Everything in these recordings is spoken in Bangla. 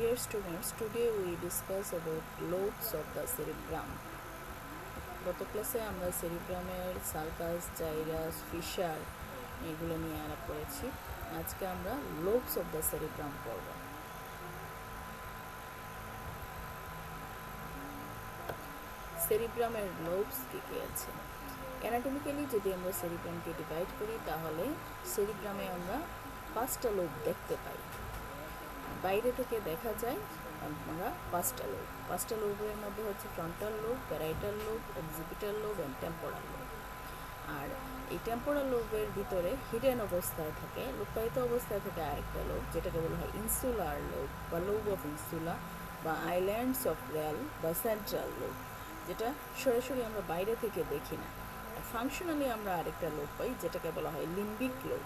Dear students, today we discuss about lobes of the cerebrum. গত ক্লাসে আমরা সেরিব্রামের সালকাস, জাইরাস, ফিশার এগুলো নিয়ে আলাপ করেছি। আজকে আমরা লোবস অফ দ্য সেরিব্রাম পড়ব। সেরিব্রামের লোবস কী আছে? অ্যানাটমিক্যালি যদি আমরা সেরিব্রামকে ডিভাইড করি তাহলে সেরিব্রামে আমরা 5টা লোব দেখতে পাই। বাইরে থেকে দেখা যায় আমরা 5টা লোবের মধ্যে হচ্ছে frontal lobe, parietal lobe, occipital lobe and temporal lobe. আর এই টেম্পোরাল লোবের ভিতরে হিডেন অবস্থায় থাকে, লুকায়িত অবস্থায় থাকে আরেকটা লোব, যেটাকে বলা হয় ইনসুলার লোব বা লোব অফ ইনসুলা বা আইল্যান্ডস অফ রেল বা সেন্ট্রাল লোব, যেটা সরাসরি আমরা বাইরে থেকে দেখি না। ফাংশনালি আমরা আরেকটা লোব পাই, যেটাকে বলা হয় লিম্বিক লোব।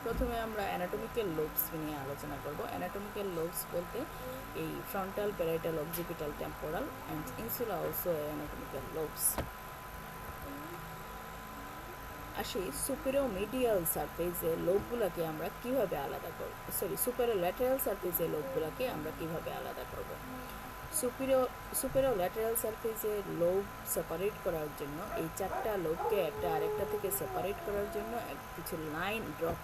প্রথমে আমরা অ্যানাটমিক্যাল লোবস নিয়ে আলোচনা করব। অ্যানাটমিক্যাল লোবস বলতে এই frontal, parietal, occipital, temporal and insula also anatomical lobes. আসি সুপেরোমিডিয়াল সারফেসে লোবগুলোকে আমরা কিভাবে আলাদা করব, সুপেরোল্যাটেরাল সারফেসে লোবগুলোকে আমরা কিভাবে আলাদা করব। সুপেরোল্যাটেরাল সারফেসে লোব সেপারেট করার জন্য এই 4টা লোবকে একটা আরেকটা থেকে সেপারেট করার জন্য কিছু লাইন ড্রপ,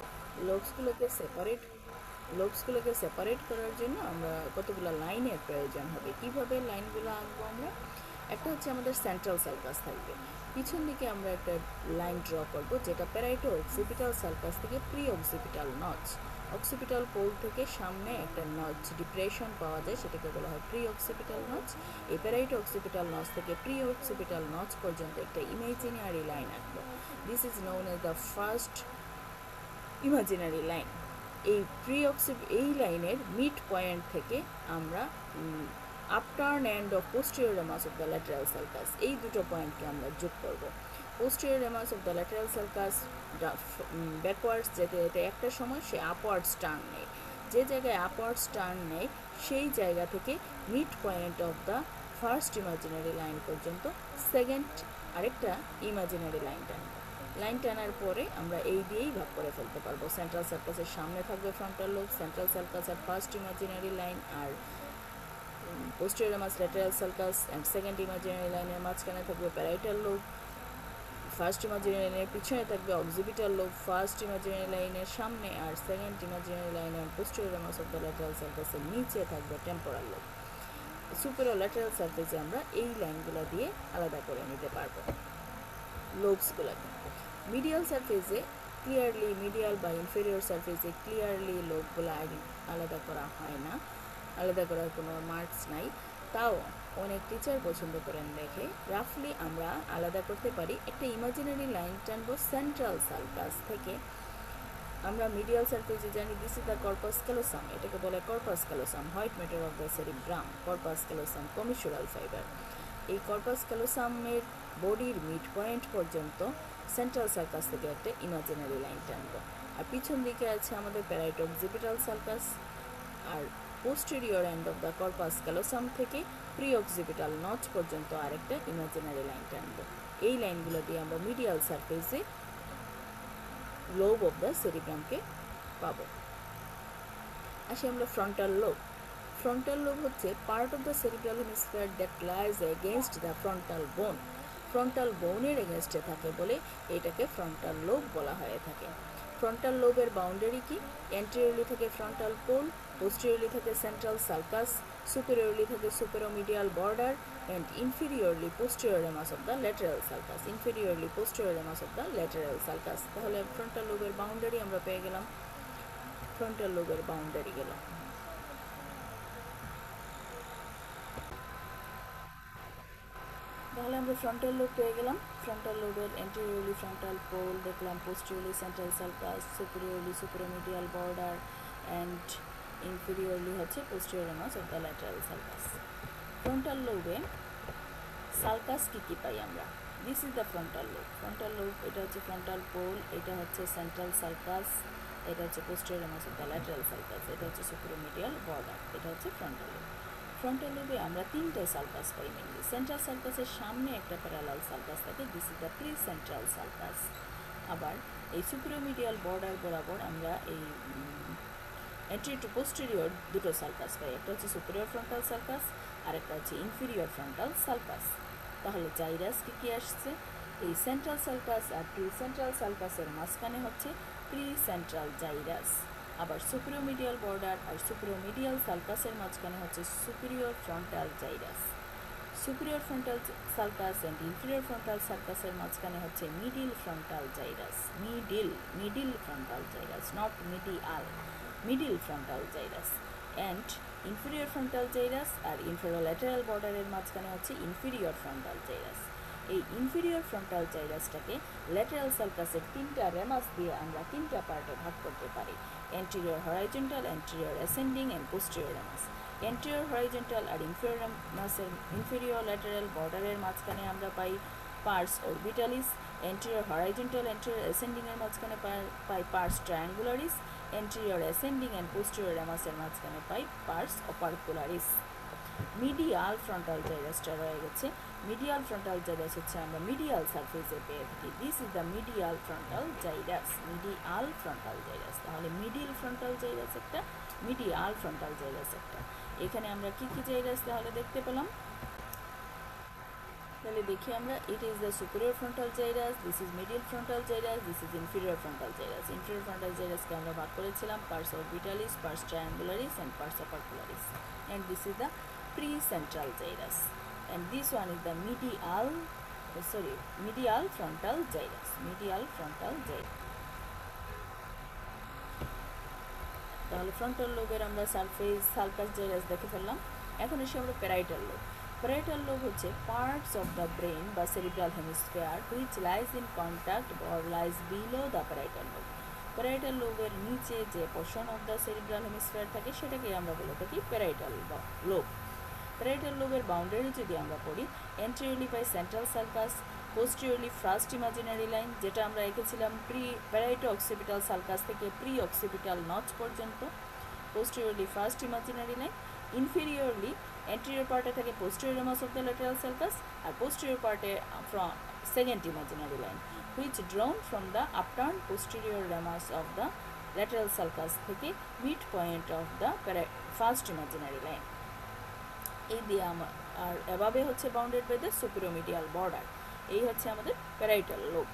লোবসগুলোকে সেপারেট করার জন্য আমরা কতগুলো লাইনের প্রয়োজন হবে। কীভাবে লাইনগুলো আঁকবো আমরা? একটা হচ্ছে আমাদের সেন্ট্রাল সালকাস থাকবে, পিছন দিকে আমরা একটা লাইন ড্র করব, যেটা প্যারাইটো অক্সিপিটাল সালকাস থেকে pre occipital notch, occipital pole থেকে সামনে একটা নচ ডিপ্রেশন পাওয়া যায়, সেটাকে বলা হয় প্রি অক্সিপিটাল নচ। এই প্যারাইটো অক্সিপিটাল নচ থেকে প্রি অক্সিপিটাল নচ পর্যন্ত একটা ইমাজিনারি লাইন আঁকবো। This is known as the first imaginary line. এই লাইনের মিড পয়েন্ট থেকে আমরা upturn end of posterior ramus of the lateral sulcus, এই দুটো পয়েন্টকে আমরা যোগ করব। Posterior ramus of the lateral sulcus backwards যেতে যেতে একটা সময় সে আপওয়ার্ডস টার্ন নেয়। যে জায়গায় আপওয়ার্ডস টার্ন নেয় সেই জায়গা থেকে mid point of the first imaginary line পর্যন্ত সেকেন্ড আরেকটা ইমাজিনারি লাইন টানব। লাইন টানার পরে আমরা এই দিয়েই ভাগ করে ফেলতে পারবো। সেন্ট্রাল সালকাসের সামনে থাকবে ফ্রন্টাল লোব, সেন্ট্রাল সালকাসের ফার্স্ট ইমাজিনারি লাইন, আর posterior ramus lateral sulcus and second imaginary লাইনের মাঝখানে থাকবে প্যারাইটাল লোব, ফার্স্ট ইমাজিনারি লাইনের পিছনে থাকবে অক্সিপিটাল লোব, ফার্স্ট ইমাজিনারি লাইনের সামনে, আর সেকেন্ড ইমাজিনারি লাইনের posterior ramus of the lateral সালকাসের নিচে থাকবে টেম্পোরাল লোব। সুপেরোল্যাটেরাল সারফেসে আমরা এই লাইনগুলো দিয়ে আলাদা করে নিতে পারবো লোবসগুলোকে। মিডিয়াল সারফেসে ক্লিয়ারলি, মিডিয়াল বা ইনফেরিয়র সারফেসে ক্লিয়ারলি লোবগুলো আলাদা করা হয় না, আলাদা করার কোনো মার্কস নাই। তাও অনেক টিচার পছন্দ করেন দেখে রাফলি আমরা আলাদা করতে পারি। একটা ইমাজিনারি লাইন টানবো সেন্ট্রাল সালকাস থেকে। আমরা মিডিয়াল সারফেসে জানি this is the corpus callosum, এটাকে বলে corpus callosum, white matter of the cerebrum, corpus callosum, commissural fiber. এই কর্পাস ক্যালোসামের বডির মিড পয়েন্ট পর্যন্ত সেন্ট্রাল সালকাস থেকে একটা ইমাজিনারি লাইন টানবো। আর পিছন দিকে আছে আমাদের প্যারাইটো অক্সিপিটাল সালকাস, আর posterior end of the corpus callosum থেকে প্রি অক্সিপিটাল নচ পর্যন্ত আরেকটা ইমাজিনারি লাইন টানবো। এই লাইনগুলো দিয়ে আমরা মিডিয়াল সারফেসে লোব অফ দ্য সেরিব্রামকে পাবো। আসি আমরা ফ্রন্টাল লোব। ফ্রন্টাল লোব হচ্ছে part of the cerebral hemisphere that lies against the frontal বোন। ফ্রন্টাল বোনের এগেনস্টে থাকে বলে এটাকে ফ্রন্টাল লোব বলা হয়ে থাকে। ফ্রন্টাল লোবের বাউন্ডারি কি? অ্যান্টেরিয়রলি থাকে ফ্রন্টাল পোল, পোস্টেরিয়রলি থাকে সেন্ট্রাল সালকাস, সুপেরিয়রলি থাকে superomedial border and inferiorly posterior ramus of the lateral sulcus, inferiorly posterior ramus of the lateral sulcus. তাহলে ফ্রন্টাল লোবের বাউন্ডারি আমরা পেয়ে গেলাম, ফ্রন্টাল লোবের বাউন্ডারি গেল। তাহলে আমরা ফ্রন্টাল লোব পেয়ে গেলাম। ফ্রন্টাল লোবের অ্যান্টেরিয়রলি ফ্রন্টাল পোল দেখলাম, posteriorly central sulcus, superiorly superomedial border and inferiorly হচ্ছে posterior ramus of the lateral sulcus. Frontal লোবে সালকাস কী পাই আমরা? This is the frontal lobe. Frontal lobe এটা হচ্ছে ফ্রন্টাল পোল, এটা হচ্ছে সেন্ট্রাল সালকাস, এটা হচ্ছে posterior ramus of the lateral sulcus, এটা হচ্ছে সুপেরোমিডিয়াল বর্ডার, এটা হচ্ছে ফ্রন্টাল লোব। ফ্রন্টাল লোবে আমরা 3টে সালকাস পাই মেনলি। সেন্ট্রাল সালকাসের সামনে একটা প্যারালাল সালকাস থাকে, this is the pre central sulcus. আবার এই সুপেরোমিডিয়াল বর্ডার বরাবর আমরা এই এন্টেরিয়র টু পোস্টেরিয়র দুটো সালকাস পাই, একটা হচ্ছে সুপিরিয়র ফ্রন্টাল সালকাস আর একটা হচ্ছে ইনফিরিয়র ফ্রন্টাল সালকাস। তাহলে জাইরাস কী আসছে, এই সেন্ট্রাল সালকাস আর প্রি সেন্ট্রাল সালকাসের মাঝখানে হচ্ছে প্রি সেন্ট্রাল জাইরাস। আবার সুপিরিয়মিডিয়াল বর্ডার আর সুপিরিয়মিডিয়াল সালকাসের মাঝখানে হচ্ছে superior frontal gyrus. Superior frontal sulcus and inferior frontal সালকাসের মাঝখানে হচ্ছে middle frontal gyrus. Middle frontal gyrus, not middle frontal gyrus. And inferior frontal gyrus আর ইনফেরোল্যাটেরাল বর্ডারের মাঝখানে হচ্ছে ইনফিরিয়র ফ্রন্টাল জাইরাস। এই ইনফিরিয়র ফ্রন্টাল জাইরাসটাকে ল্যাটেরাল সালকাসের তিনটা রেমাস দিয়ে আমরা তিনটা পার্টে ভাগ করতে পারি, anterior horizontal, anterior ascending and posterior ramus. Anterior horizontal আর ইনফেরিয়র ল্যাটেরাল বর্ডারের মাঝখানে আমরা পাই পার্স অরবিটালিস, অ্যান্টেরিয়র হরাইজন্টাল অ্যান্টেরিয়র অ্যাসেন্ডিংয়ের মাঝখানে পাই pars triangularis, anterior ascending and posterior রেমাসের মাঝখানে পাই পার্স অপারকুলারিস। মিডিয়াল ফ্রন্টাল জাইরাসটা রয়ে গেছে। মিডিয়াল ফ্রন্টাল জাইরাস হচ্ছে আমরা মিডিয়াল সারফেসে পেয়ে থাকি। This is the medial frontal gyrus, medial frontal gyrus. তাহলে মিডিল ফ্রন্টাল জাইরাস একটা, মিডিয়াল ফ্রন্টাল জাইরাস একটা। এখানে আমরা কি কি জাইরাস তাহলে দেখতে পেলাম, তাহলে দেখি আমরা, it is the superior frontal gyrus, this is middle frontal gyrus, this is inferior frontal gyrus. Inferior frontal জাইরাসকে আমরা ভাগ করেছিলাম pars orbitalis, pars triangularis and pars opercularis. And this is the pre-central gyrus, and this one is the medial frontal gyrus, medial frontal gyrus. তাহলে ফ্রন্টাল লোবের আমরা সারফেস সালকাস জাইরাস দেখে ফেললাম। এখন এসে আমরা প্যারাইটাল লোব। প্যারাইটাল লোব হচ্ছে পার্টস অফ দ্য ব্রেন বা cerebral hemisphere which lies in contact or lies below the parietal lobe. Parietal লোবের নিচে যে portion of the cerebral hemisphere থাকে সেটাকে আমরা বলে থাকি প্যারাইটাল লোব। প্যারাইটাল লোবের বাউন্ডারি যদি আমরা পড়ি, anteriorly by central sulcus, posteriorly first imaginary line যেটা আমরা এঁকেছিলাম প্রি প্যারাইটো অক্সিপিটাল সালকাস থেকে প্রি অক্সিপিটাল নচ পর্যন্ত, posteriorly first imaginary line, inferiorly anterior পার্টে থাকে posterior ramus of the lateral sulcus আর পোস্টেরিয়র পার্টে from second imaginary line which drawn from the upturn posterior ramus of the lateral sulcus থেকে mid point of the first imaginary line. এই দিয়ে আর এভাবে হচ্ছে bounded by the superomedial border. এই হচ্ছে আমাদের প্যারাইটাল লোব।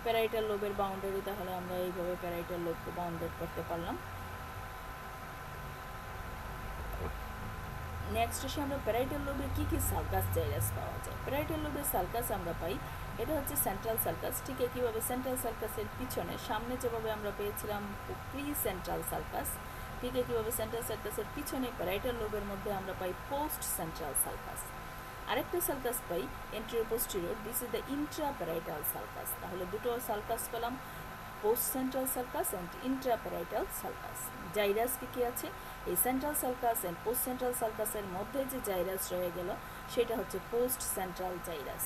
প্যারাইটাল লোবের বাউন্ডারি তাহলে আমরা এইভাবে প্যারাইটাল লোবকে বাউন্ডেড করতে পারলাম। নেক্সট এসে আমরা প্যারাইটাল লোবে কী কী সালকাস জাইরাস পাওয়া যায়। প্যারাইটাল লোবের সালকাস আমরা পাই, এটা হচ্ছে সেন্ট্রাল সালকাস। ঠিক একইভাবে সেন্ট্রাল সালকাসের পিছনে সামনে যেভাবে আমরা পেয়েছিলাম প্রি সেন্ট্রাল সালকাস, ঠিক একইভাবে সেন্ট্রাল সালকাসের পিছনে প্যারাইটাল লোবের মধ্যে আমরা পাই পোস্ট সেন্ট্রাল সালকাস। আরেকটা সালকাস পাই anterior posterior, this is the intra parietal sulcus. তাহলে দুটো সালকাস পেলাম, post central sulcus and intra parietal sulcus. Gyrus কী আছে, এই central sulcus and post central সালকাসের মধ্যে যে জাইরাস রয়ে গেল সেটা হচ্ছে পোস্ট সেন্ট্রাল জাইরাস।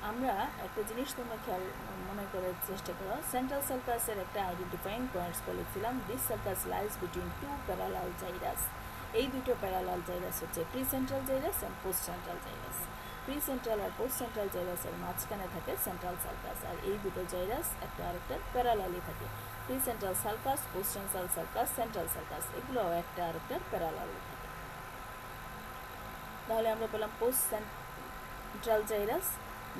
আমরা একটা জিনিস তোমরা খেয়াল মনে করার চেষ্টা করো, সেন্ট্রাল সালকাসের একটা আইডেন্টিফাইং পয়েন্টস বলেছিলাম, this sulcus lies between two parallel gyrus. এই দুটো প্যারালাল জাইরাস হচ্ছে pre central gyrus and post central gyrus. Pre central আর পোস্ট সেন্ট্রাল জাইরাসের মাঝখানে থাকে সেন্ট্রাল সালকাস, আর এই দুটো জাইরাস একটা আরেকটার প্যারালালি থাকে। Pre central sulcus, post central sulcus, central sulcus এগুলোও একটা আরেকটার প্যারালালি থাকে। তাহলে আমরা পেলাম post central gyrus.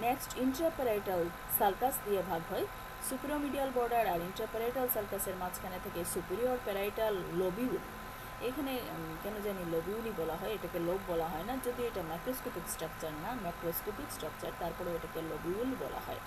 Next intraparietal sulcus দিয়ে ভাগ হয়, সুপিরিয়মিডিয়াল বর্ডার আর ইন্ট্রাপ্যারাইটাল সালকাসের মাঝখানে থেকে সুপিরিয়র প্যারাইটাল লোবিউল। এখানে কেন জানি লোবিউলই বলা হয়, এটাকে লোব বলা হয় না, যদি এটা ম্যাক্রোস্কোপিক স্ট্রাকচার না, ম্যাক্রোস্কোপিক স্ট্রাকচার, তারপরে এটাকে লোবিউল বলা হয়।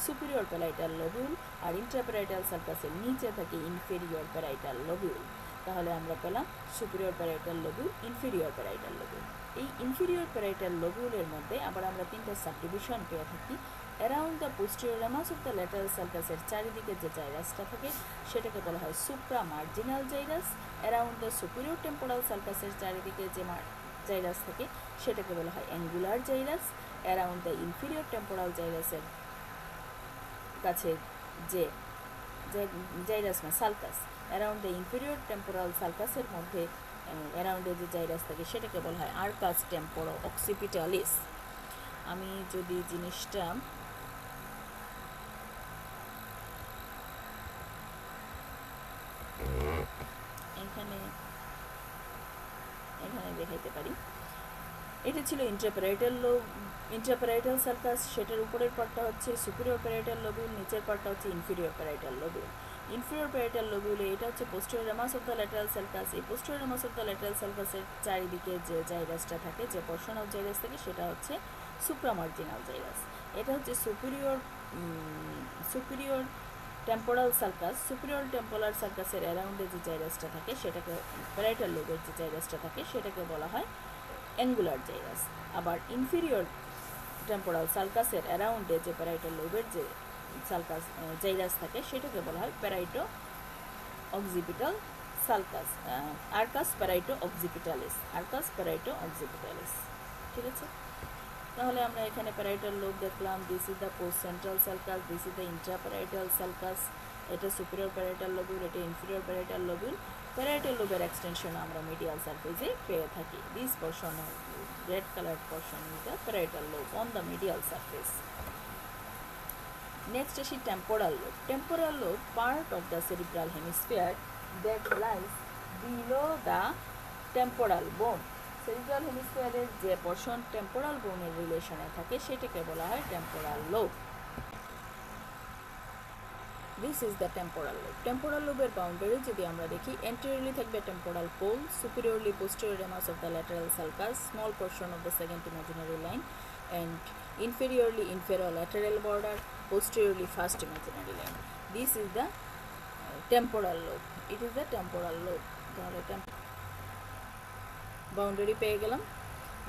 সুপিরিয়র প্যারাইটাল লোবিউল আর ইন্ট্রাপ্যারাইটাল সালকাসের নিচে থাকে ইনফেরিয়র প্যারাইটাল লোবিউল। তাহলে আমরা পেলাম superior parietal lobule, inferior parietal lobule. এই ইনফেরিয়র প্যারাইটাল লোবিউলের মধ্যে আবার আমরা তিনটা সাবডিভিশন পেয়ে থাকি। Around the posterior ramus of the lateral সালকাসের চারিদিকে যে জাইরাসটা থাকে সেটাকে বলা হয় supra marginal gyrus. Around the superior temporal সালকাসের চারিদিকে যে জাইরাস থাকে সেটাকে বলা হয় angular gyrus. Around the inferior temporal জাইরাসের কাছে যে জাইরাস না sulcus, around the inferior temporal সালকাসের মধ্যে অ্যারাউন্ডে যে জাইরাস থাকে সেটাকে বলা হয় আর্কাস টেম্পোরো অক্সিপিটালিস। আমি যদি জিনিসটা দেখাইতে পারি। এটা ছিল ইন্ট্রাপ্যারাইটাল সার্কাস, সেটার উপরের পার্টটা হচ্ছে সুপিরিয়র প্যারাইটাল লোবিউল, নিচের পার্টটা হচ্ছে inferior parietal lobule. Inferior parietal লোবিউলে এটা হচ্ছে posterior ramus of the lateral sulcus. এই posterior ramus of the lateral সার্কাসের চারিদিকে যে জাইরাসটা থাকে, যে পর্শন অফ জাইরাস থাকে, সেটা হচ্ছে সুপ্রামার্জিনাল জাইরাস। এটা হচ্ছে superior temporal sulcus. Superior temporal সার্কাসের অ্যারাউন্ডে যে জাইরাসটা থাকে, সেটাকে প্যারাইটাল লোবের যে জাইরাসটা থাকে, সেটাকে বলা হয় অ্যাঙ্গুলার জাইরাস। আবার ইনফিরিয়র টেম্পোরাল সার্কাসের অ্যারাউন্ডে যে প্যারাইটাল লোবের যে সার্কাস জাইরাস থাকে, সেটাকে বলা হয় প্যারাইটো অক্সিপিটাল সার্কাস, আর্কাস প্যারাইটো অক্সিপিটালিস, আর্কাস প্যারাইটো অক্সিপিটালিস। ঠিক আছে, তাহলে আমরা এখানে প্যারাইটাল লোব দেখলাম। This is the post central sulcus, this is the intraparietal sulcus. এটা সুপিরিয়র প্যারাইটাল লোবিউল, এটা ইনফিরিয়র প্যারাইটাল লোবিউল। প্যারাইটাল লোবের এক্সটেনশন আমরা মিডিয়াল সারফেসে পেয়ে থাকি। This portion of red colored portion is the parietal lobe on the medial surface. Next is the temporal lobe. Temporal lobe, part of the cerebral hemisphere that lies below the temporal bone. Cerebral hemisphere এর যে portion temporal bone এর রিলেশনে থাকে, সেটাকে বলা হয় temporal lobe. This is the temporal lobe. Temporal lobe এর boundary যদি আমরা দেখি, anteriorly থাকবে temporal pole, superiorly posterior ramus of the lateral sulcus, small portion of the second imaginary line, and inferiorly inferolateral border, posteriorly first imaginary line. This is the temporal lobe. It is the temporal lobe. তাহলে boundary পেয়ে গেলাম।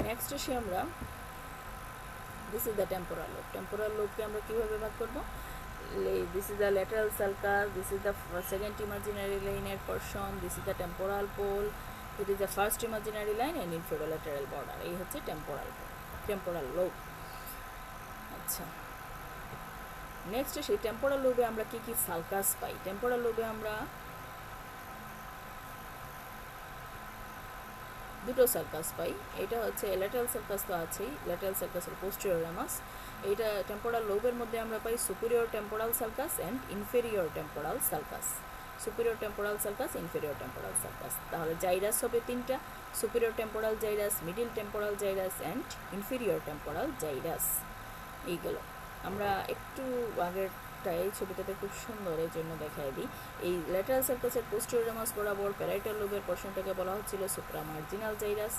নেক্সট আসি আমরা, this is the temporal lobe. Temporal lobe কে আমরা কিভাবে ভাগ করব? This is the lateral sulcus, this is the second imaginary linear portion, this is the temporal pole, it is the first imaginary line and inferolateral border. এই হচ্ছে temporal lobe. আচ্ছা, নেক্সট সেই টেম্পোরাল লোবে আমরা কি কি সালকাস পাই? টেম্পোরাল লোবে আমরা দুটো সার্কাস পাই। এটা হচ্ছে ল্যাটারাল সার্কাস তো আছেই, ল্যাটারাল সার্কাসের পোস্টেরিয়র রামাস। এইটা টেম্পোরাল লোবের মধ্যে আমরা পাই superior temporal sulcus and inferior temporal sulcus. Superior temporal sulcus, inferior temporal sulcus. তাহলে জাইরাস হবে তিনটা, superior temporal gyrus, middle temporal gyrus and inferior temporal gyrus. এইগুলো আমরা একটু আগেরটা এই ছবিটাতে খুব সুন্দর, এই জন্য দেখাই দিই। এই ল্যাটারাল সার্কাসের পোস্টেরিয়র রামাস বরাবর প্যারাইটাল লোবের পোর্শনটাকে বলা হচ্ছিল সুপ্রামার্জিনাল জাইরাস।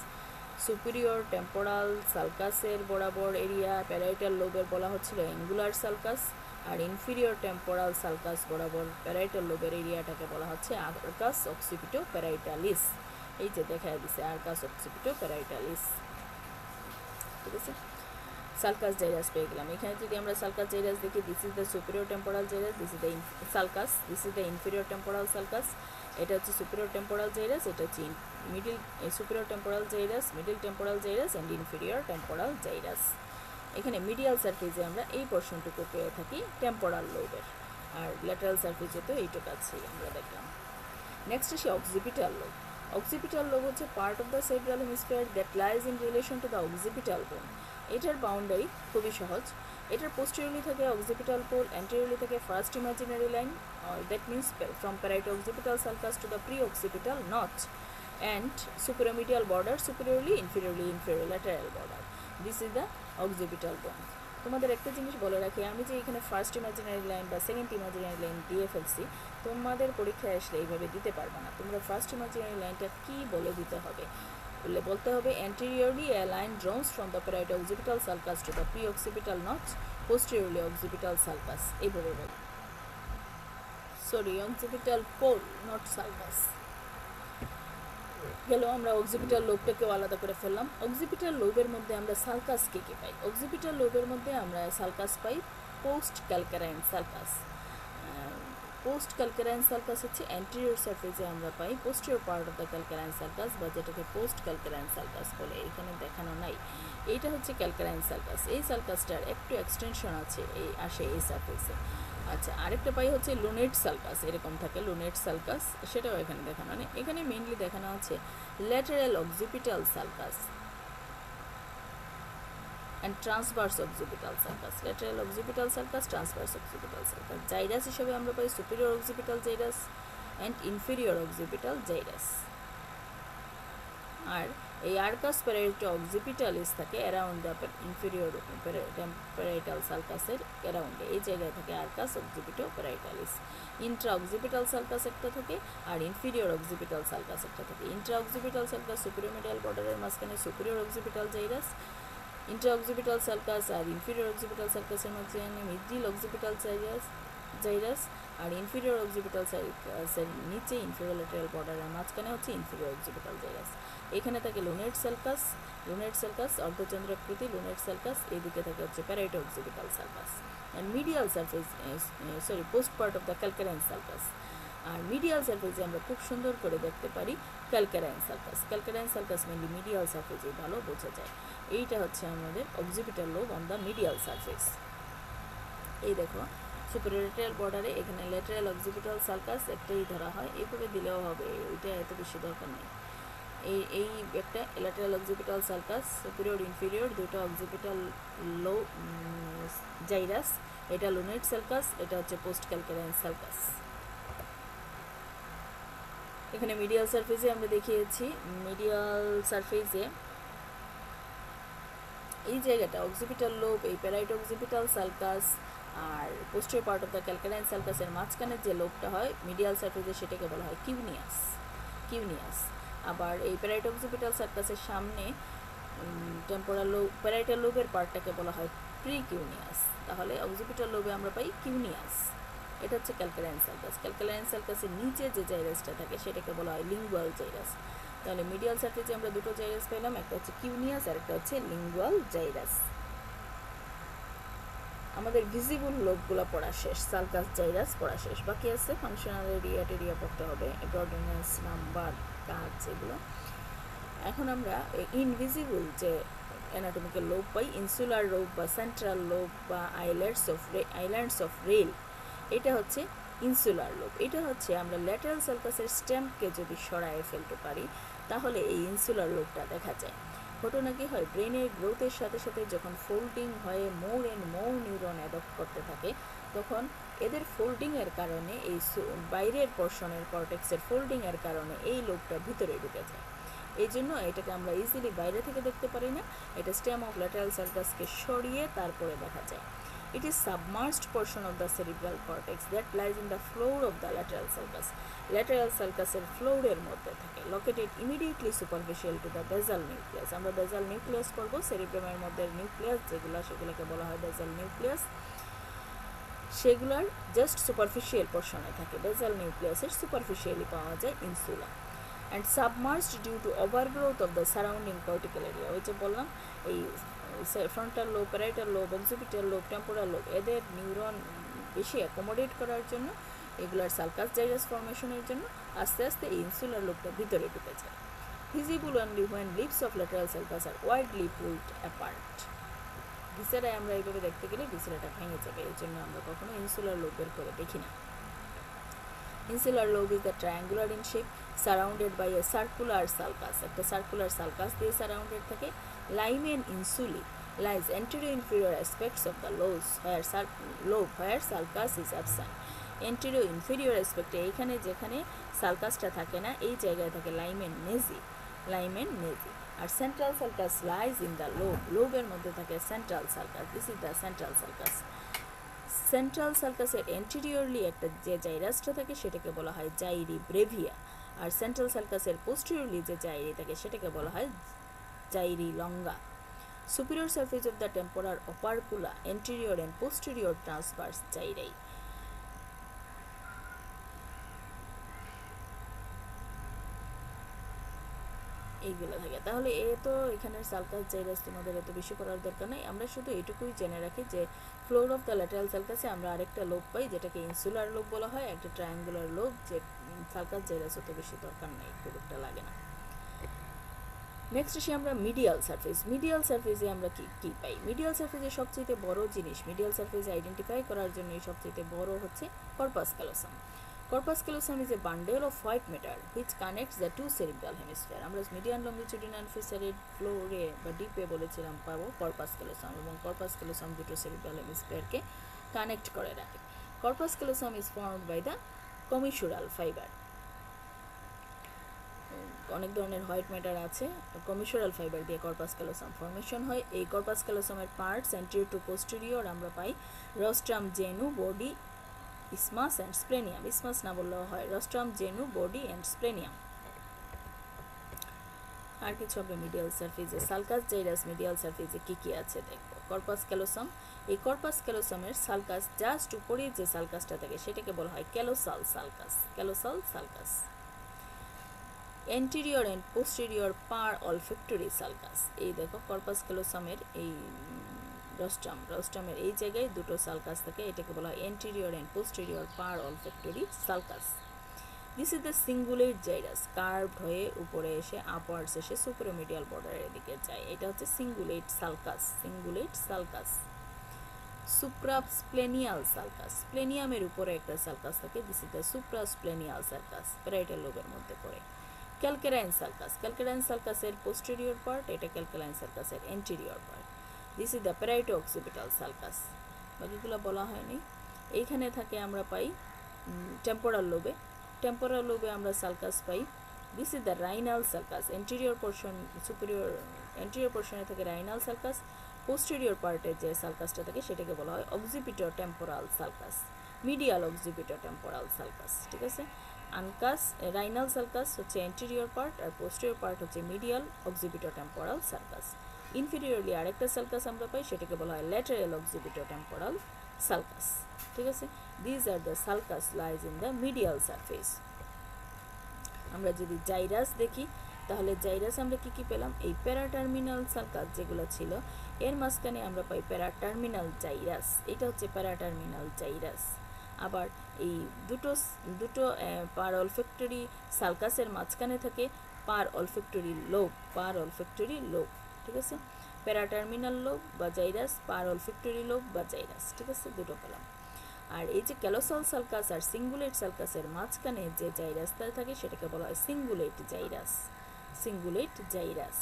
সুপিরিয়র টেম্পোরাল সার্কাসের বরাবর এরিয়া প্যারাইটাল লোবের বলা হচ্ছিল অ্যাঙ্গুলার সার্কাস। আর ইনফিরিয়র টেম্পোরাল সার্কাস বরাবর প্যারাইটাল লোবের এরিয়াটাকে বলা হচ্ছে আর্কাস অক্সিপিটো প্যারাইটালিস। এই যে দেখা দিচ্ছে আর্কাস অক্সিপিটো প্যারাইটালিস। ঠিক আছে, সালকাস জাইরাস পেয়ে গেলাম। এখানে যদি আমরা সালকাস জাইরাস দেখি, this is the superior temporal gyrus, this is the sulcus, this is the inferior temporal sulcus. এটা হচ্ছে সুপিরিয়র টেম্পোরাল জাইরাস, এটা হচ্ছে superior temporal gyrus, middle temporal gyrus and inferior temporal gyrus. এখানে মিডিয়াল সারফেসে আমরা এই পোর্শনটুকু পেয়ে থাকি টেম্পোরাল লোবের, আর ল্যাটারাল সারফেসে তো এইটুকু আছেই আমরা দেখলাম। নেক্সট আসি অক্সিপিটাল লোব। অক্সিপিটাল লোব হচ্ছে part of the cerebral hemisphere that lies in relation to the occipital bone. এটার বাউন্ডারি খুবই সহজ। এটার পোস্টেরিয়রলি থাকে অক্সিপিটাল পোল, অ্যান্টেরিয়রলি থাকে first imaginary line, that means from parieto occipital sulcus to the pre occipital notch, and superomedial border, superiorly inferiorly inferolateral border. This is the occipital bone. তোমাদের একটা জিনিস বলে রাখি, আমি যে এখানে ফার্স্ট ইমাজিনারি লাইন বা সেকেন্ড ইমাজিনারি লাইন দিয়ে ফেলছি, তোমাদের পরীক্ষায় আসলে এইভাবে দিতে পারবে না। তোমরা ফার্স্ট ইমাজিনারি লাইনটা কী বলে দিতে হবে, বলতে হবে anteriorly a line drawn from the parieto occipital sulcus to the pre-occipital notch, posteriorly occipital sulcus, এইভাবে বল, sorry occipital pole not sulcus। গেল, আমরা অক্সিপিটাল লোবটাকেও আলাদা করে ফেললাম। অক্সিপিটাল লোবের মধ্যে আমরা সালকাস কে পাই? অক্সিপিটাল লোবের মধ্যে আমরা সালকাস পাই post calcarine sulcus. Post calcarine sulcus হচ্ছে অ্যান্টেরিয়র সারফেসে আমরা পাই posterior part of the calcarine sulcus, বা যেটাকে পোস্ট ক্যালকারাইন সালকাস বলে, এখানে দেখানো নাই। এইটা হচ্ছে ক্যালকারাইন সালকাস। এই সালকাসটার একটু এক্সটেনশন আছে, আসে এই সারফেসে। আচ্ছা, আরেকটা পাই হচ্ছে লুনেট সালকাস, এরকম থাকে লুনেট সালকাস, সেটাও এখানে দেখানো নেই। এখানে মেইনলি দেখানো আছে lateral occipital sulcus and transverse occipital sulcus, lateral occipital sulcus, transverse occipital sulcus। Gyrus হিসেবে আমরা পাই superior occipital gyrus and inferior occipital gyrus, আর এই আর্কাস প্যারাইটো অক্সিপিটালিস থাকে অ্যারাউন্ড দ্য ইনফেরিয়র প্যারাইটাল সালকাসের অ্যারাউন্ডে, এই জায়গায় থাকে arcus occipito parietalis. Intra occipital sulcus একটা থাকে আর ইনফিরিয়র অক্সিপিটাল সালকাস একটা থাকে। Intra occipital sulcus superior medial বর্ডারের মাঝখানে superior occipital gyrus, intra occipital sulcus আর ইনফিরিয়র অক্সিপিটাল সালকাসের মাঝখানে মিডিল অক্সিপিটাল জাইরাস আর ইনফিরিয়র অক্সিপিটাল সালকাসের নিচে ইনফিরিয়র ল্যাটেরাল বর্ডারের মাঝখানে হচ্ছে ইনফিরিয়র অক্সিপিটাল জাইরাস। এখানে থাকে লুনেট সালকাস অর্ধচন্দ্রাকৃতি লুনেট সালকাস, এইদিকে থাকে হচ্ছে parieto occipital sulcus. And medial surface post part of the calcarine sulcus. আর মিডিয়াল সারফেসে আমরা খুব সুন্দর করে দেখতে পারি ক্যালকারাইন সালকাস মেনলি মিডিয়াল সারফেসে ভালো বোঝা যায়। এইটা হচ্ছে আমাদের occipital lobe on the medial surface. এই দেখো সুপিরিয়র ল্যাটেরাল বর্ডারে এখানে ল্যাটেরাল অক্সিপিটাল সালকাস একটাই ধরা হয়, এইভাবে দিলেও হবে, ওইটা এত বেশি দরকার নেই। এই একটা lateral occipital sulcus superior inferior দুটো অক্সিপিটাল লো জাইরাস, এটা লুনেট সালকাস, এটা হচ্ছে পোস্ট ক্যালকারাইন সালকাস। এখানে মিডিয়াল সারফেসে আমরা দেখিয়েছি, মিডিয়াল সারফেসে এই জায়গাটা অক্সিপিটাল লোব, এই প্যারাইটো অক্সিপিটাল সালকাস আর posterior part of the calcarine সালকাসের মাঝখানে যে লোবটা হয় মিডিয়াল সারফেসে সেটাকে বলা হয় কিউনিয়াস। আবার এই প্যারাইটো অক্সিপিটাল সালকাসের সামনে টেম্পোরাল লোব প্যারাইটাল লোবের পার্টটাকে বলা হয় প্রিকিউনিয়াস। তাহলে অক্সিপিটাল লোবে আমরা পাই কিউনিয়াস, এটা হচ্ছে ক্যালকারাইন সালকাসের নিচে যে জাইরাসটা থাকে সেটাকে বলা হয় লিঙ্গুয়াল জাইরাস। তাহলে মিডিয়াল সারফেসে আমরা দুটো জাইরাস পেলাম, একটা হচ্ছে কিউনিয়াস আর একটা হচ্ছে লিঙ্গুয়াল জাইরাস। আমাদের ভিজিবল লোবগুলো পড়া শেষ, সালকাস জাইরাস পড়া শেষ, বাকি আছে ফাংশনাল এরিয়া টেরিয়া পড়তে হবে, অর্ডিন্যান্স নাম্বার কাজ এগুলো। এখন আমরা ইনভিজিবল যে অ্যানাটমিক্যাল লোব পাই, ইনসুলার লোব বা সেন্ট্রাল লোব বা আইল্যান্ডস অফ রেল, এটা হচ্ছে ইনসুলার লোব। এটা হচ্ছে আমরা ল্যাটেরাল সালকাসের স্ট্যাম্পকে যদি সরায়ে ফেলতে পারি তাহলে এই ইনসুলার লোবটা দেখা যায়। ঘটনা কি হয়, ব্রেনের গ্রোথের সাথে সাথে যখন ফোল্ডিং হয়ে more and more neuron adopt করতে থাকে তখন এদের ফোল্ডিংয়ের কারণে এই বাইরের পোর্শনের কর্টেক্সের ফোল্ডিংয়ের কারণে এই লোবটা ভিতরে ঢুকে যায়। এই জন্য এটাকে আমরা ইজিলি বাইরে থেকে দেখতে পারি না, এটা স্টেম অফ ল্যাটেরাল সালকাসকে সরিয়ে তারপরে দেখা যায়। It is submerged portion of the cerebral cortex that lies in the floor of the lateral sulcus. Lateral sulcus এর floor এর মধ্যে থাকে, located immediately superficial to the basal nucleus. আমরা basal nucleus পড়ব, সেরিব্রামের মধ্যে নিউক্লিয়াস যেগুলো সেগুলোকে বলা হয় basal nucleus। সেগুলোর জাস্ট সুপারফিশিয়াল পোর্শনে থাকে, বেসাল নিউক্লিয়াসের সুপারফিশিয়ালি পাওয়া যায় insula. And submerged due to overgrowth of the surrounding cortical area. ওই যে বললাম এই frontal lobe, parietal lobe, occipital lobe, temporal lobe এদের নিউরন বেশি অ্যাকোমোডেট করার জন্য, এগুলার সালকাস জাইরাস ফর্মেশনের জন্য আস্তে আস্তে এই ইনসুলার লোবটা ভিতরে ঢুকে যায়। Visible only when lips of lateral sulcus আর ওয়াইডলি পুলড অ্যাপার্ট। ভিসেরায় আমরা এইভাবে দেখতে গেলে ভিসেরাটা ভেঙে যাবে, এই জন্য আমরা কখনো ইনসুলার লোব বের করে দেখি না। Insular lobe is the triangular in shape surrounded by a circular sulcus, একটা সার্কুলার সালকাস দিয়ে সারাউন্ডেড থাকে। Limen insulae lies anterior inferior aspects of the lobe where sulcus is absent. Anterior inferior aspect এইখানে যেখানে সালকাসটা থাকে না এই জায়গায় থাকে লাইমেন নেজি। আর central sulcus lies in the লোবের মধ্যে থাকে central sulcus. This is the central sulcus. Central সালকাসের এন্টেরিয়রলি একটা যে জাইরাসটা থাকে সেটাকে বলা হয় জাইরি ব্রেভিয়া, আর সেন্ট্রাল সালকাসের পোস্টেরিয়রলি যে জাইরি থাকে সেটাকে বলা হয় জাইরি লঙ্গা। Superior surface of the temporal opercula, anterior and posterior transverse gyri. এইগুলো থাকে। তাহলে এ তো এখানের সালকাস জাইরাস তোমাদের এত বেশি করার দরকার নেই, আমরা শুধু এটুকুই জেনে রাখি যে ফ্লোর অফ দ্য ল্যাটেরাল সালকাসে আমরা আরেকটা লোব পাই যেটাকে ইনসুলার লোব বলা হয়, একটা ট্রায়াঙ্গুলার লোব, যে সালকাস জাইরাস অত বেশি দরকার নেই, খুব একটা লাগে না। নেক্সট আসি আমরা মিডিয়াল সারফেসে আমরা কি পাই। মিডিয়াল সারফেসে সবচেয়ে বড় জিনিস, মিডিয়াল সারফেসে আইডেন্টিফাই করার জন্য সবচেয়ে বড় হচ্ছে corpus callosum. Corpus callosum is a bundle of white matter which connects the two cerebral hemisphere. আমরা মিডিয়ান লংজিটিউডিনাল ফিসারের ফ্লোরে বা ডিপে বলেছিলাম পাবো কর্পাস ক্যালোসাম, এবং কর্পাস ক্যালোসাম দুটো সেরিব্রাল হেমিস্ফিয়ারকে কানেক্ট করে রাখে। Corpus callosum is formed by the commissural fiber. অনেক ধরনের হোয়াইট ম্যাটার আছে, কমিশনাল ফাইবার দিয়ে কর্পাস ক্যালোসাম ফর্মেশন হয়। এই কর্পাস ক্যালোসামের পার্টস অ্যান্টেরিয়র টু পোস্টেরিয়র আমরা পাই রস্ট্রাম, জেনু, বডি, ইসমাস অ্যান্ড স্প্লেনিয়াম। ইসমাস না বললেও হয়, রস্ট্রাম, জেনু, বডি অ্যান্ড স্প্লেনিয়াম। আর কিছু হবে মিডিয়াল সারফেসে, সালকাস জাইরাস মিডিয়াল সারফেসে কী কী আছে দেখব। কর্পাস ক্যালোসাম, এই কর্পাস ক্যালোসামের সালকাস জাস্ট উপরে যে সালকাসটা থাকে সেটাকে বলা হয় callosal sulcus, callosal sulcus. Anterior and posterior parolfactory sulcus, এই দেখো কর্পাস ক্যালোসামের এই রস্ট্রামের এই জায়গায় দুটো সালকাস থাকে, এটাকে বলা হয় anterior and posterior parolfactory sulcus. This is the cingulate gyrus, curved হয়ে উপরে এসে আপওয়ার্ডস এসে সুপ্রোমিডিয়াল বর্ডারের দিকে যায়, এটা হচ্ছে cingulate sulcus, cingulate sulcus. Suprasplenial sulcus, স্প্লেনিয়ামের উপরে একটা সালকাস থাকে, this is the suprasplenial sulcus, parietal লোবের মধ্যে পড়ে। ক্যালকেরাইন সালকাস, ক্যালকেরাইন সালকাসের পোস্টেরিয়র পার্ট, এটা ক্যালকেরাইন সালকাসের anterior part. This is the parieto occipital sulcus, বাকিগুলো বলা হয়নি। এইখানে থাকে আমরা পাই টেম্পোরাল লোবে, টেম্পোরাল লোবে আমরা সালকাস পাই। This is the rhinal sulcus, anterior portion superior anterior পোর্শনে থাকে রাইনাল সালকাস, পোস্টেরিয়র পার্টে যে সালকাসটা থাকে সেটাকে বলা হয় occipito temporal sulcus, medial occipito temporal sulcus, ঠিক আছে। আনকাস রাইনাল সালকাস হচ্ছে এন্টেরিয়র পার্ট আর পোস্টেরিয়র পার্ট হচ্ছে medial occipito temporal sulcus. Inferiorly আরেকটা সালকাস আমরা পাই, সেটাকে বলা হয় ল্যাটারাল অক্সিপিটো টেম্পোরাল সালকাস, ঠিক আছে। These are the sulcus lies in the medial surface. আমরা যদি জাইরাস দেখি তাহলে জাইরাস আমরা কি কি পেলাম, এই প্যারাটার্মিনাল সালকাস যেগুলো ছিল এর মাঝখানে আমরা পাই প্যারাটার্মিনাল জাইরাস, এটা হচ্ছে প্যারাটার্মিনাল জাইরাস। আবার এই দুটো পার অলফ্যাক্টরি সালকাসের মাঝখানে থাকে পার অলফ্যাক্টরি লোব, পার অলফ্যাক্টরি লোব, ঠিক আছে। প্যারাটার্মিনাল লোব বা জাইরাস, পার অলফ্যাক্টরি লোব বা জাইরাস, ঠিক আছে, দুটো পেলাম। আর এই যে ক্যালোসাল সালকাস আর সিঙ্গুলেট সালকাসের মাঝখানে যে জাইরাসটা থাকে সেটাকে বলা হয় সিঙ্গুলেট জাইরাস, সিঙ্গুলেট জাইরাস।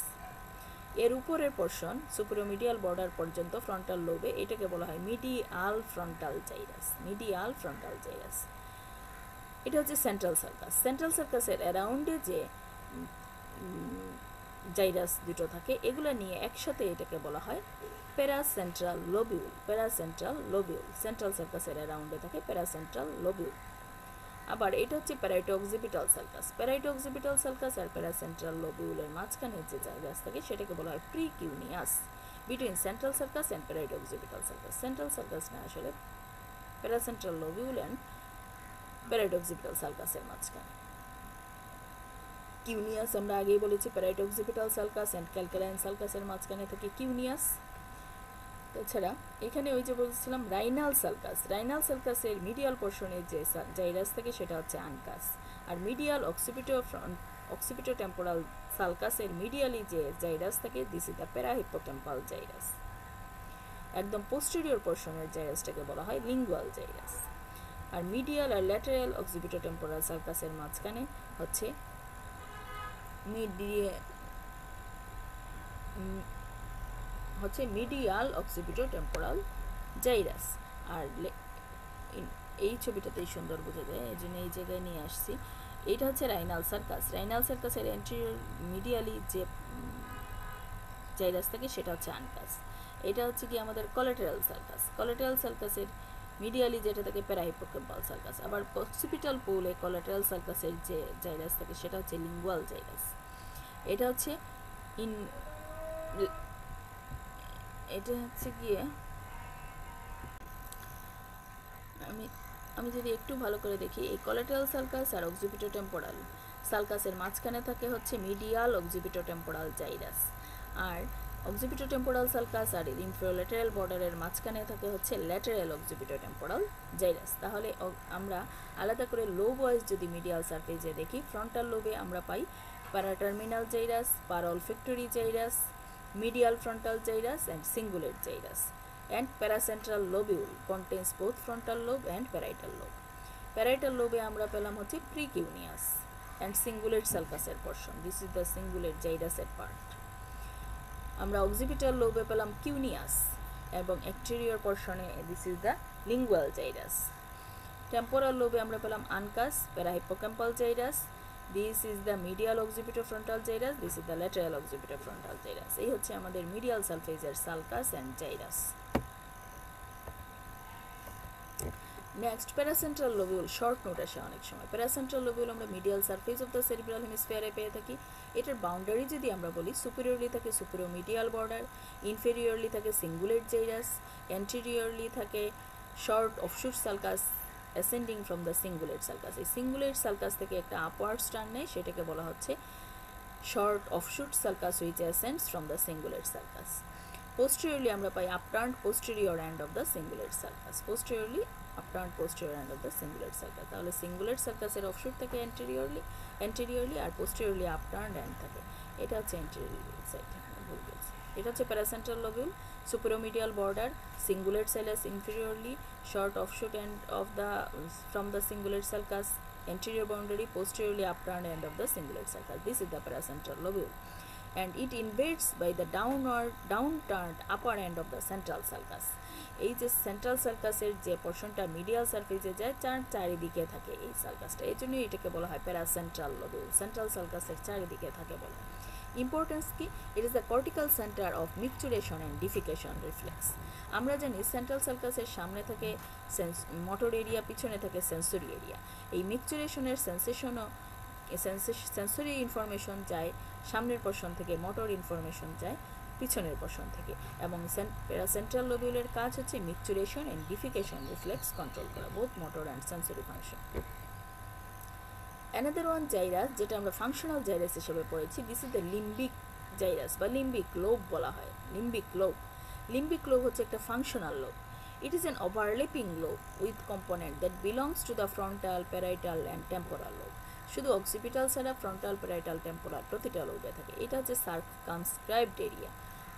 এর উপরের পোর্শন সুপ্রোমিডিয়াল বর্ডার পর্যন্ত ফ্রন্টাল লোবে, এটাকে বলা হয় medial frontal gyrus, medial frontal gyrus. এটা হচ্ছে সেন্ট্রাল সালকাস। সেন্ট্রাল সালকাসের অ্যারাউন্ডে যে জাইরাস দুটো থাকে এগুলো নিয়ে একসাথে এটাকে বলা হয় paracentral lobule, paracentral lobule, central সার্কাসের অ্যারাউন্ডে থাকে প্যারাসেন্ট্রাল লোবিউল। আবার এটা হচ্ছে parieto occipital sulcus, parieto occipital sulcus আর প্যারাসেন্ট্রাল লোবিউলের মাঝখানে যে জায়গাস থাকে সেটাকে বলা হয় precuneus, between central sulcus and parieto occipital sulcus. Central sulcus না আসলে paracentral lobule and parieto occipital সার্কাসের মাঝখানে। কিউনিয়াস আমরা আগেই বলেছি, parieto occipital sulcus and calcarine সার্কাসের মাঝখানে থাকে কিউনিয়াস। তাছাড়া এখানে ওই যে বলছিলাম রাইনাল সালকাস, রাইনাল সালকাসের মিডিয়াল পোর্শনে যে জাইরাস থাকে সেটা হচ্ছে আনকাস, আর মিডিয়াল অক্সিপিটো টেম্পোরাল সালকাসের মিডিয়ালি যে জাইরাস থাকে দিস ইজ দ্য প্যারাহিপোটেম্পাল জাইরাস। একদম পোস্টেরিয়র পোর্শনের জাইরাসটাকে বলা হয় লিঙ্গুয়াল জাইরাস। আর মিডিয়াল আর ল্যাটারাল অক্সিপিটো টেম্পোরাল সালকাসের মাঝখানে হচ্ছে মিডিয়াল অক্সিপিটো টেম্পোরাল জাইরাস। আর এই ছবিটাতেই সুন্দর বোঝা যায়, এই জন্য এই জায়গায় নিয়ে আসছি। এইটা হচ্ছে রাইনাল সার্কাস, রাইনাল সার্কাসের এন্টেরিয়র মিডিয়ালি যে জাইরাস থাকে সেটা হচ্ছে আনকাস। এটা হচ্ছে কি আমাদের কোলাটেরাল সার্কাস, কোলাটেরাল সার্কাসের মিডিয়ালি যেটা থাকে প্যারাহিপোক্যাম্পাল সার্কাস। আবার অক্সিপিটাল পোলে কোলাটেরাল সার্কাসের যে জাইরাস থাকে সেটা হচ্ছে লিঙ্গুয়াল জাইরাস। এটা হচ্ছে এটা হচ্ছে গিয়ে আমি যদি একটু ভালো করে দেখি, এই কোলাটেরাল সার্কাস আর অক্সিপিটো টেম্পোরাল সার্কাসের মাঝখানে থাকে হচ্ছে মিডিয়াল অক্সিপিটো টেম্পোরাল জাইরাস, আর অক্সিপিটো টেম্পোরাল সার্কাস আর ইনফ্রাল্যাটারাল বর্ডারের মাঝখানে থাকে হচ্ছে ল্যাটারাল অক্সিপিটো টেম্পোরাল জাইরাস। তাহলে আমরা আলাদা করে লোব ওয়াইজ যদি মিডিয়াল সারফেসে দেখি, ফ্রন্টাল লোবে আমরা পাই paraterminal gyrus, parolfactory gyrus, medial frontal gyrus and cingulate gyrus, and paracentral lobule contains both frontal lobe and parietal lobe. Parietal lobe আমরা পেলাম হচ্ছে precuneus and cingulate sulcus এর portion, this is the cingulate gyrus এর part. আমরা occipital lobe পেলাম cuneus এবং exterior portion A this is the lingual gyrus. Temporal lobe আমরা পেলাম ancus, parahippocampal gyrus, this is the medial occipitofrontal gyrus, this is the lateral occipitofrontal gyrus। এই হচ্ছে আমাদের মিডিয়াল সালফেজের sulcus and gyrus. Next paracentral lobule, short note আসে অনেক সময়। প্যারাসেন্ট্রাল লোবিউল আমরা medial surface of the cerebral হেমিস্ফিয়ারে পেয়ে থাকি। এটার বাউন্ডারি যদি আমরা বলি, সুপিরিয়রলি থাকে সুপিরিয়র মিডিয়াল বর্ডার, ইনফেরিয়রলি থাকে সিঙ্গুলেট জাইরাস, অ্যান্টেরিয়রলি থাকে short offshoot sulcus ascending from the cingulate sulcus. এই সিঙ্গুলেট সালকাস থেকে একটা আপওয়ার্ডস টার্ন নেয়, সেটাকে বলা হচ্ছে short offshoot sulcus which ascends from the cingulate sulcus. Posteriorly আমরা পাই upturn posterior end of the cingulate sulcus, posteriorly upturn posterior end of the cingulate sulcus. তাহলে সিঙ্গুলেট সালকাসের অফশুট থাকে অ্যান্টেরিয়রলি আর পোস্টেরিয়রলি আপটার্ন এন্ড থাকে। এটা হচ্ছে অ্যান্টেরিয়র সাইড, ভুল বলছি। এটা হচ্ছে paracentral lobule, superomedial border, cingulate sulcus inferiorly, short offshoot end of the from the cingulate sulcus, anterior boundary, posteriorly upturned end of the cingulate sulcus. This is the paracentral lobule, and it invades by the downturned upper end of the central sulcus. এই যে সেন্ট্রাল সার্কাসের যে পোর্শনটা মিডিয়াল সারফেসে যায়, চারিদিকে থাকে এই সার্কাসটা, এই জন্যই এটাকে বলা হয় প্যারাসেন্ট্রাল লোবিউল, সেন্ট্রাল সার্কাসের চারিদিকে থাকে বলে। ইম্পর্টেন্স কি? It is the cortical center of micturition and defecation reflex. আমরা জানি সেন্ট্রাল সার্কাসের সামনে থাকে মোটর এরিয়া, পিছনে থাকে সেন্সরি এরিয়া। এই মিকচুরেশনের সেন্সরি ইনফরমেশন যায় সামনের পোর্শন থেকে, মোটর ইনফরমেশন যায় পিছনের পোর্শন থেকে, এবং সেন্ট্রাল লোবিউলের কাজ হচ্ছে মিকচুরেশন অ্যান্ড ডিফিকেশন রিফ্লেক্স কন্ট্রোল করা, both motor and sensory function. Another one gyrus, যেটা আমরা ফাংশনাল জাইরাস হিসেবে পড়েছি, দিস ইজ দ্য লিম্বিক জাইরাস বা লিম্বিক লোব বলা হয়। লিম্বিক লোব, লিম্বিক লোব হচ্ছে একটা functional lobe. It is an overlapping lobe with component that belongs to the frontal, parietal and temporal lobe. শুধু অক্সিপিটাল ছাড়া ফ্রন্টাল, প্যারাইটাল, টেম্পোরাল প্রতিটা লোবে থাকে। এটা হচ্ছে সার্কামস্ক্রাইবড area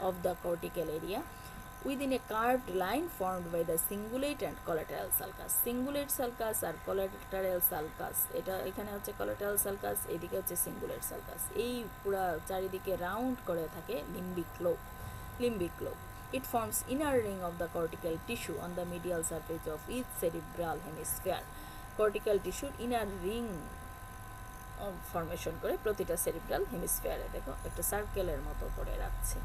of the cortical area within a curved line formed by the cingulate and collateral sulcus. Cingulate sulcus R collateral sulcus, এটা এখানে হচ্ছে collateral sulcus, এদিকে হচ্ছে cingulate sulcus। এই পুরো চারিদিকে রাউন্ড করে থাকে লিম্বিক lobe. Limbic lobe, it forms inner ring of the cortical tissue on the medial surface of each cerebral hemisphere. cortical tissue inner ring formation করে প্রতিটা সেরিব্রাল হেমিস্ফিয়ারে। দেখো একটা সার্কেলের মতো করে রাখছে,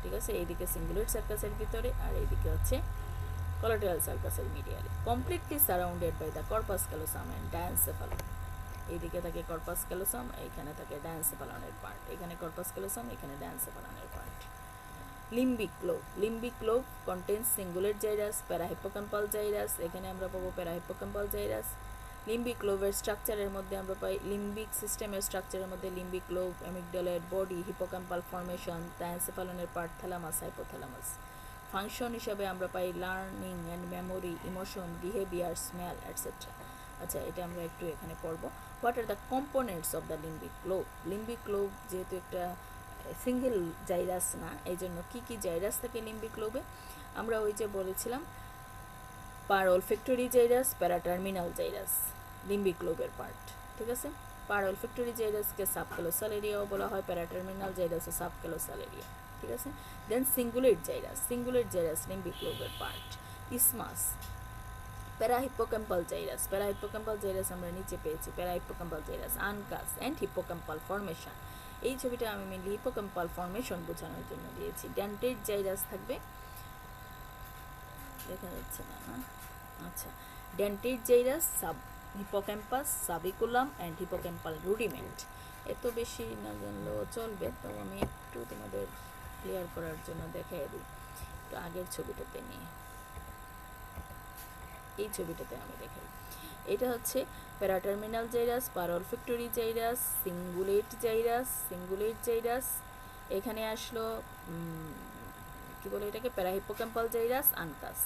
ঠিক আছে? এইদিকে সিঙ্গুলেট সার্কাসের ভিতরে আর এইদিকে হচ্ছে কোলাটেরাল সার্কাসের মিডিয়ালে। Completely surrounded by the corpus callosum and diencephalon. এইদিকে থাকে কর্পাস ক্যালোসাম, এইখানে থাকে ডায়ানসেফালনের পার্ট, এখানে কর্পাস ক্যালোসাম, এখানে ডায়ানসেফালনের part. Limbic lobe, limbic lobe contains cingulate gyrus, parahippocampal gyrus, এখানে আমরা পাবো প্যারাহিপোক্যাম্পাল জাইরাস। লিম্বিক লোবের স্ট্রাকচারের মধ্যে আমরা পাই, লিম্বিক সিস্টেমের স্ট্রাকচারের মধ্যে লিম্বিক লোব, অ্যামিগডালের বডি, হিপোক্যাম্পাল ফর্মেশন, ডায়ানসেফালনের পার্ট, থ্যালামাস, হাইপোথ্যালামাস। ফাংশন হিসাবে আমরা পাই learning and memory, emotion, behaviour, smell, etcetera. আচ্ছা, এটা আমরা একটু এখানে পড়বো। What are the components of the limbic lobe? Limbic lobe যেহেতু একটা সিঙ্গেল জাইরাস না, এই জন্য কী কী জাইরাস থাকে লিম্বিক লোবে? আমরা ওই যে বলেছিলাম পারঅলফ্যাক্টরি জাইরাস, প্যারাটার্মিনাল জাইরাস লিম্বিক লোবের পার্ট, ঠিক আছে? পারঅলফ্যাক্টরি জাইরাসকে সাবক্যালোসাল এরিয়াও বলা হয়, প্যারাটার্মিনাল জাইরাসও সাবক্যালোসাল এরিয়া, ঠিক আছে? Then cingulate gyrus, cingulate gyrus limbic লোবের part. Isthmus, parahippocampal gyrus, parahippocampal gyrus আমরা নিচে পেয়েছি, parahippocampal gyrus, uncus and hippocampal formation. এই ছবিটা আমি মেনলি হিপোক্যাম্পাল ফর্মেশন বোঝানোর জন্য দিয়েছি। ডেন্টেড জাইরাস থাকবে, দেখা যাচ্ছে না না, আচ্ছা। Dentate gyrus, sub hippocampus, subiculum and hippocampal rudiment. এত বেশি না জানলেও চলবে, তো আমি একটু তোমাদের ক্লিয়ার করার জন্য দেখাই দিই। তো আগের ছবিটাতে নিয়ে এই ছবিটাতে আমি দেখাই। এটা হচ্ছে paraterminal gyrus, parolfactory gyrus, cingulate gyrus, cingulate gyrus. এখানে আসলো কি বলে এটাকে, প্যারাহিপোক্যাম্পাল জাইরাস, আনকাস,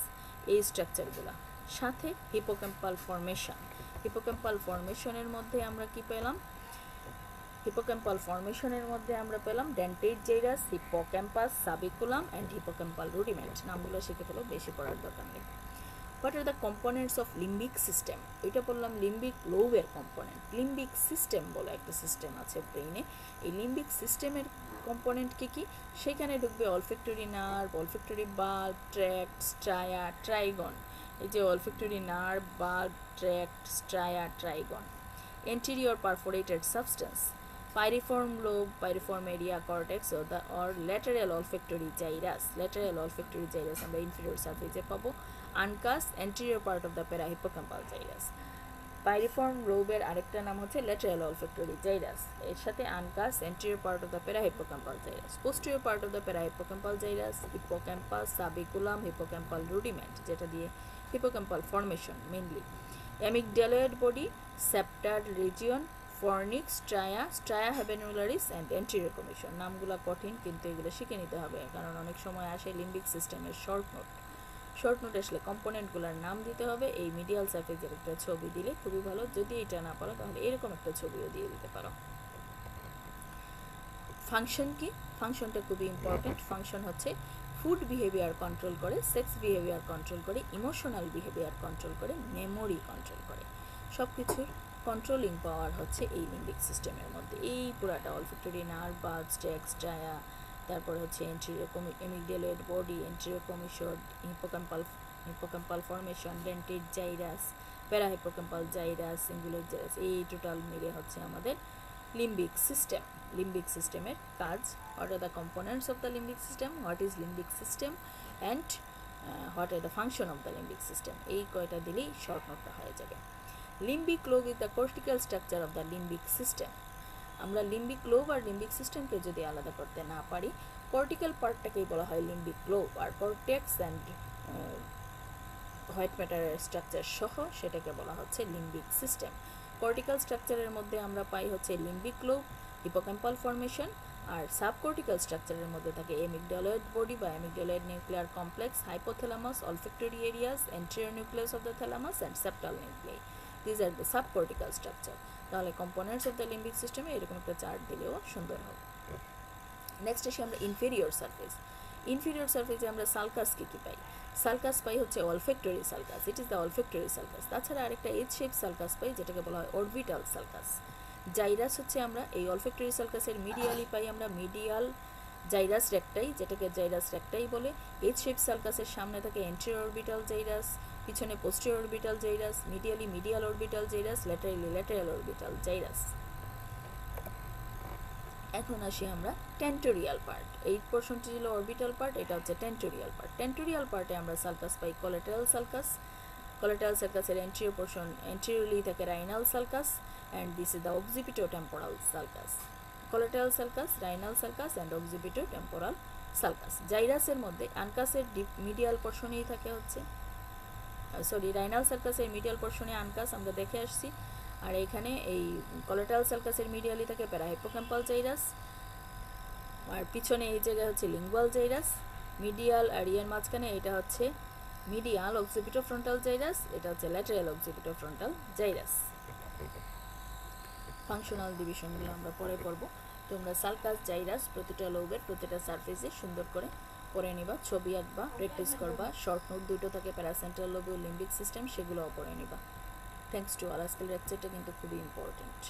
এই স্ট্রাকচারগুলো, সাথে হিপোক্যাম্পাল ফর্মেশন। হিপোক্যাম্পাল ফর্মেশনের মধ্যে আমরা কি পেলাম? হিপোক্যাম্পাল ফর্মেশনের মধ্যে আমরা পেলাম dentate gyrus, hippocampus, subiculum and hippocampal rudiment. নামগুলো শিখে ফেলো, বেশি পড়ার দরকার নেই। What are the components of limbic system? এটা বললাম লিম্বিক লোবের কম্পোনেন্ট। লিম্বিক সিস্টেম বলে একটা সিস্টেম আছে ব্রেইনে। এই লিম্বিক সিস্টেমের কম্পোনেন্ট কী কী? সেখানে ঢুকবে olfactory nerve, olfactory bulb, tract, stria, trigone. এই যে olfactory nerve, bulb, tract, stria, trigone, anterior perforated substance, pyriform lobe, pyriform area, cortex or lateral olfactory gyrus. Lateral olfactory gyrus আমরা inferior surface পাবো। আনকাস, anterior part of the parahippocampal gyrus. Piriform লোবের আরেকটা নাম হচ্ছে ল্যাটারাল অলফ্যাক্টরি জাইরাস, এর সাথে আনকাস, anterior part of the parahippocampal gyrus. Posterior part of the parahippocampal gyrus, hippocampus, sabiculum, hippocampal rudiment যেটা দিয়ে hippocampal formation mainly. Amygdaloid body, septal region, fornix, stria habenularis and anterior commission. নামগুলো কঠিন কিন্তু এগুলো শিখে নিতে হবে, কারণ অনেক সময় আসে লিম্বিক সিস্টেমের শর্ট নোট আসলে কম্পোনেন্টগুলোর নাম দিতে হবে। এই মিডিয়াল সারফেসের একটা ছবি দিলে খুবই ভালো, যদি এটা না পারো তাহলে এরকম একটা ছবিও দিয়ে দিতে পারো। ফাংশন কি? ফাংশনটা খুবই ইম্পর্টেন্ট। ফাংশন হচ্ছে ফুড বিহেভিয়ার কন্ট্রোল করে, সেক্স বিহেভিয়ার কন্ট্রোল করে, ইমোশনাল বিহেভিয়ার কন্ট্রোল করে, মেমোরি কন্ট্রোল করে। সব কিছুর কন্ট্রোলিং পাওয়ার হচ্ছে এই লিম্বিক সিস্টেমের মধ্যে। এই পুরাটা অলফ্যাক্টরি নার্ভ, বাজ, স্ট্যাক্স, স্ট্রায়া, তারপর হচ্ছে amygdaloid body, anterior commission, hippocampal formation, dentate gyrus, parahippocampal gyrus, cingulate gyrus, এই টোটাল মিলে হচ্ছে আমাদের লিম্বিক সিস্টেম। লিম্বিক সিস্টেমের কাজ, what are the components of the limbic system, what is limbic system and what are the function of the limbic system, এই কয়টা দিলেই শর্ট নোটটা হয়ে যাবে। লিম্বিক lobe is the cortical structure of the limbic system. আমরা লিম্বিক লোব আর লিম্বিক সিস্টেমকে যদি আলাদা করতে না পারি, কর্টিক্যাল পার্টটাকেই বলা হয় লিম্বিক লোব, আর কর্টেক্স অ্যান্ড হোয়াইট ম্যাটারের স্ট্রাকচার সহ সেটাকে বলা হচ্ছে লিম্বিক সিস্টেম। কর্টিক্যাল স্ট্রাকচারের মধ্যে আমরা পাই হচ্ছে লিম্বিক লোব, হিপোক্যাম্পাল ফর্মেশন, আর সাবকর্টিক্যাল স্ট্রাকচারের মধ্যে থাকে amygdaloid বডি বা amygdaloid nuclear complex, hypothalamus, olfactory areas, anterior nucleus of the thalamus and septal nuclei. These are the subcortical structure. তাহলে কম্পোনেন্টস অফ দ্য লিম্বিক সিস্টেমে এরকম একটা চার্ট দিলেও সুন্দর হবে। নেক্সট আসি আমরা ইনফেরিয়র সারফেস। ইনফেরিয়র সারফেসে আমরা সালকাস কি পাই? সালকাস পাই হচ্ছে olfactory sulcus, it is the olfactory sulcus. তাছাড়া আরেকটা এইচ শেপ সালকাস পাই যেটাকে বলা হয় অরবিটাল সালকাস। জাইরাস হচ্ছে আমরা এই অলফ্যাক্টরি সালকাসের মিডিয়ালি পাই আমরা মিডিয়াল জাইরাস রেক্টাই, যেটাকে জাইরাস রেক্টাই বলে। এইচ শেপ সালকাসের সামনে থাকে এন্টেরিয়র অরবিটাল জাইরাস, পিছনে posterior orbital gyrus, medially medial orbital gyrus, laterally lateral orbital gyrus. এখন আসি আমরা টেন্টোরিয়াল পার্ট। এই পোর্শনটি ছিল অরবিটাল পার্ট, এটা হচ্ছে টেন্টোরিয়াল পার্ট। টেন্টোরিয়াল পার্টে আমরা সালকাস পাই কোলাটেরাল সালকাস। কোলাটেরাল সালকাসের এন্টেরিয়র পোর্শন, এন্টেরিয়রলি থাকে rhinal sulcus, and this is the occipitotemporal sulcus. Collateral sulcus, rhinal sulcus and occipitotemporal sulcus. জাইরাসের মধ্যে আনকাসের মিডিয়াল পোর্শনেই থাকে হচ্ছে রাইনাল সালকাসের মিডিয়াল পোর্শনে আনকাস আমরা দেখে আসছি, আর এখানে এই কোলাটেরাল সালকাসের মিডিয়ালি থাকে প্যারাহিপোক্যাম্পাল জাইরাস, আর পিছনে এই জায়গায় হচ্ছে লিঙ্গুয়াল জাইরাস। মিডিয়াল আর ইয়ের মাঝখানে এটা হচ্ছে মিডিয়াল অক্সিপিটোফ্রন্টাল জাইরাস, এটা হচ্ছে ল্যাটারাল অক্সিপিটোফ্রন্টাল জাইরাস। ফাংশনাল ডিভিশনগুলো আমরা পরে পড়ব। তোমরা সালকাস, জাইরাস প্রতিটা লোবের প্রতিটা সারফেসে সুন্দর করে পড়ে নিবা, ছবি আঁকবা, প্র্যাকটিস করবা। শর্ট নোট দুটো থাকে প্যারাসেন্ট্রাল লোব ও লিম্বিক সিস্টেম, সেগুলোও পড়ে নিবা। Thanks to all. আজকের লেকচারটা কিন্তু খুবই ইম্পর্টেন্ট।